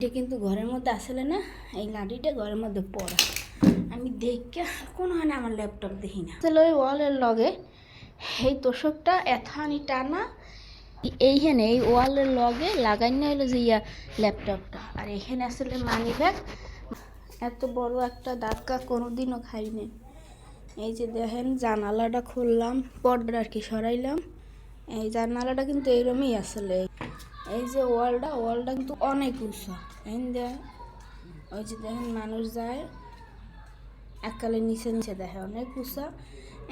এটা কিন্তু ঘরের মধ্যে আসলে না, এই লাঠিটা ঘরের মধ্যে পড়া আমি দেখে কোনো হয় না, আমার ল্যাপটপ দেখি না আসলে ওই ওয়ালের লগে এই তোষকটা এথানি টানা এইখানে এই ওয়ালের লগে লাগাই না হলো যে ল্যাপটপটা। আর এখানে আসলে মানি ব্যাগ, এত বড় একটা ধাক্কা কোনোদিনও খাইনি। এই যে দেখেন জানালাটা খুললাম, পর্দা আর কি সরাইলাম, এই জানালাটা কিন্তু এইরকমই আসলে। এই যে ওয়ালটা কিন্তু অনেক উঁচু, ওই যে দেখেন মানুষ যায় এককালে নিচে নিচে দেখে অনেক উঁচা,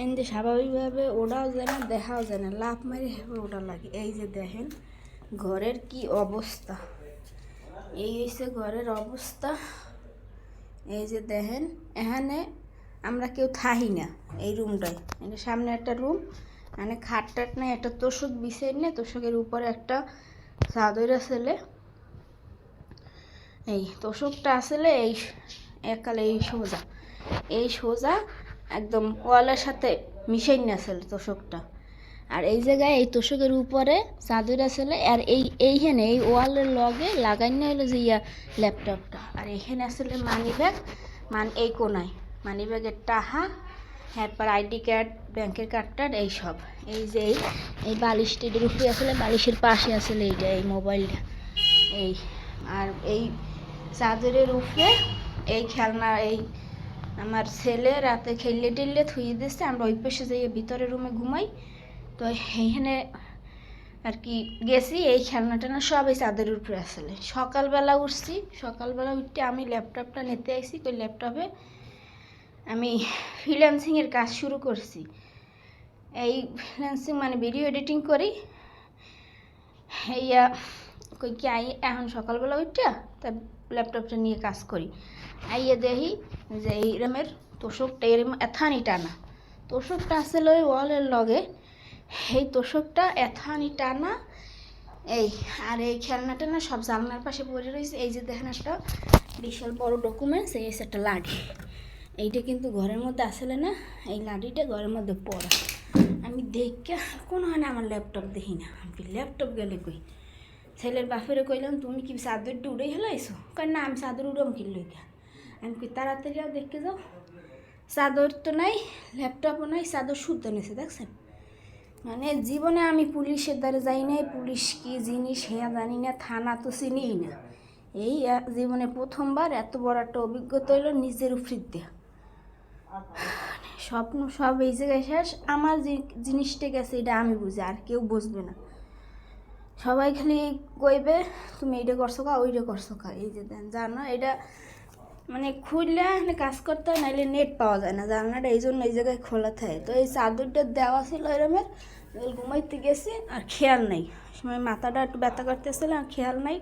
এনদে স্বাভাবিকভাবে ওটাও যায় না, দেখাও যায় না, লাফ মারি হেবে ওটা লাগে। এই যে দেখেন ঘরের কি অবস্থা, এই হচ্ছে ঘরের অবস্থা। এই যে দেখেন এখানে আমরা কেউ থাকি না, এই রুমটায়, এটা সামনে একটা রুম, মানে খাট টাট নেই, একটা তোষক বিছাই নেই, তোষকের উপরে একটা চাদর আসলে, এই তোষকটা আসলে এই এককালে এই সোজা একদম ওয়ালের সাথে মিশাই না আসলে তোষকটা। আর এই জায়গায় এই তোষকের উপরে চাদর আসলে, আর এইখানে এই ওয়ালের লগে লাগাই না হলো যে ল্যাপটপটা। আর এখানে আসলে মানি ব্যাগ, এই কোনায় মানি ব্যাগের টাহা, এরপর আইডি কার্ড, ব্যাংকের কার্ড এইসব। এই যে এই বালিশটির উপরে আসলে, বালিশের পাশে আসলে এইটা এই মোবাইলটা, এই আর এই চাদরের উপরে এই খেলনা, এই আমার ছেলে রাতে খেললে টেললে থুয়ে দিচ্ছে, আমরা ওই পাশে যাই ভিতরে রুমে ঘুমাই। তো এইখানে আর কি গেছি, এই খেলনাটা না সব এই চাদরের উপরে আসলে। সকালবেলা উঠছি, সকালবেলা উঠতে আমি ল্যাপটপটা নিতে আইছি, ওই ল্যাপটপে আমি ফ্রিল্যান্সিংয়ের কাজ শুরু করছি। এই ফ্রিল্যান্সিং মানে ভিডিও এডিটিং করি। এইয়া কই কি এখন সকালবেলা উঠটা তা ল্যাপটপটা নিয়ে কাজ করি। আইয়া দেখি যে এই রমের তোষকটা এরম এথানি টানা, তোষকটা আসলে ওই ওয়ালের লগে, এই তোষকটা এথানি টানা, এই আর এই খেলনাটা না সব জানলার পাশে পড়ে রয়েছে। এই যে দেখেন একটা বিশাল বড় ডকুমেন্টস, এই একটা লাঠি, এইটা কিন্তু ঘরের মধ্যে আসলে না, এই লাঠিটা ঘরের মধ্যে পড়া আমি দেখে কোনো হয় না, আমার ল্যাপটপ দেখি না, আমি ল্যাপটপ গেলে কই। ছেলের বাপেরে কইলাম তুমি কি চাদরটা উড়ে হেলাইছো, কারণ না আমি চাদর উড়াম কিনলো কেন, আমি কই তাড়াতাড়ি দেখতে যাও, চাদর তো নাই, ল্যাপটপও নাই, চাদর শুদ্ধ নিয়েছে দেখছেন। মানে জীবনে আমি পুলিশের দ্বারা যাই নাই, পুলিশ কি জিনিস হ্যাঁ জানি না, থানা তো চিনিই না, এই জীবনে প্রথমবার এত বড় একটা অভিজ্ঞতা হইলো নিজের উপর দেয়া। স্বপ্ন সব এই জায়গায় শেষ, আমার যে জিনিসটা গেছে এটা আমি বুঝি, আর কেউ বুঝবে না। সবাই খালি কইবে তুমি এইটা করছো কা, ওইটা করছো কা। এই যে দেন জানো এটা মানে খুললে এখানে কাজ করতে হয়, নাহলে নেট পাওয়া যায় না, জানলাটা এই জন্য এই জায়গায় খোলা থাকে। তো এই চাদরটা দেওয়া ছিল এরমের, ঘুমাইতে গেছি আর খেয়াল নাই, সময় মাথাটা একটু ব্যথা করতেছিল আর খেয়াল নাই,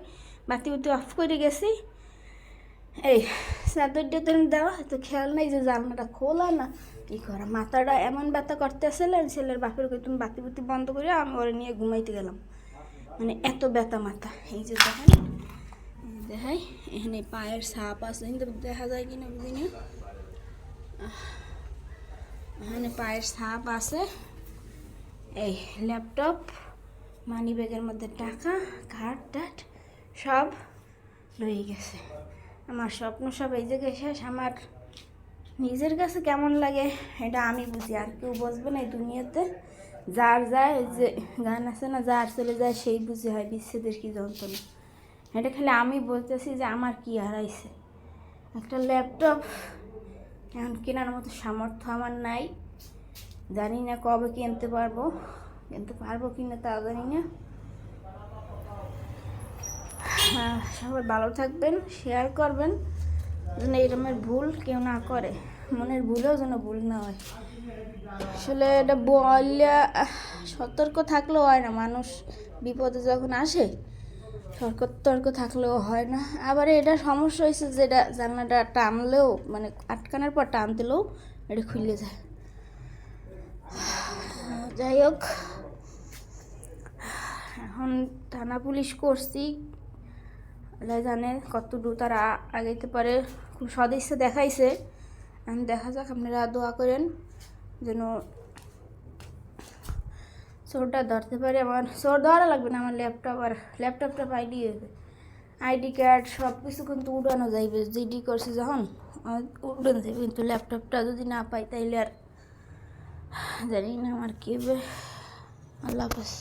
বাতি বুতি অফ করে গেছি, এই চাদরটা তো দেওয়া তো খেয়াল নাই যে জানলাটা খোলা না কী করা, মাথাটা এমন ব্যথা করতেছিল, ছেলের বাপের কই তুমি বাতি বুতি বন্ধ করে, আমি ওরে নিয়ে ঘুমাইতে গেলাম, মানে এত ব্যথা মাথা। এই যে দেখেন দেখাই এখানে পায়ের ছাপ আছে, কিন্তু দেখা যায় কিনা বুঝি না, এখানে পায়ের ছাপ আছে। এই ল্যাপটপ, মানি ব্যাগের মধ্যে টাকা, কার্ড টাট সব রয়ে গেছে। আমার স্বপ্ন সব এই জায়গায় শেষ। আমার নিজের কাছে কেমন লাগে এটা আমি বুঝি, আর কেউ বুঝবে না এই দুনিয়াতে। যার যায় ওই যে গান আছে না, যার চলে যায় সেই বুঝে হয় বিচ্ছেদের কি যন্ত্রণা, এটা খালি আমি বলতেছি যে আমার কি হারাইছে। একটা ল্যাপটপ এখন কেনার মতো সামর্থ্য আমার নাই, জানি না কবে কিনতে পারবো কিনা তাও জানি না। সবাই ভালো থাকবেন, শেয়ার করবেন যেন এরকমের ভুল কেউ না করে, মনের ভুলেও যেন ভুল না হয়। আসলে এটা বললে সতর্ক থাকলেও হয় না, মানুষ বিপদে যখন আসে সতর্ক থাকলেও হয় না। আবার এটা সমস্যা হয়েছে যে এটা জানলাটা টানলেও মানে আটকানোর পর টান দিলেও এটা খুলে যায়। যাই হোক, এখন থানা পুলিশ করছি, আল্লাহ জানে কত দূর তারা আগাইতে পারে, খুব সদিচ্ছা দেখাইছে। এখন দেখা যাক, আপনারা দোয়া করেন যেন চোরটা ধরতে পারে। আমার চোর ধরা লাগবে না, আমার ল্যাপটপটা পাইলেই হবে। আইডি কার্ড সব কিছু কিন্তু উড়ানো যাইবে, জিডি করছি যখন উড়ানো যাইবে, কিন্তু ল্যাপটপটা যদি না পাই তাইলে আর জানি না আমার কী হবে। আল্লাহ হাফেজ।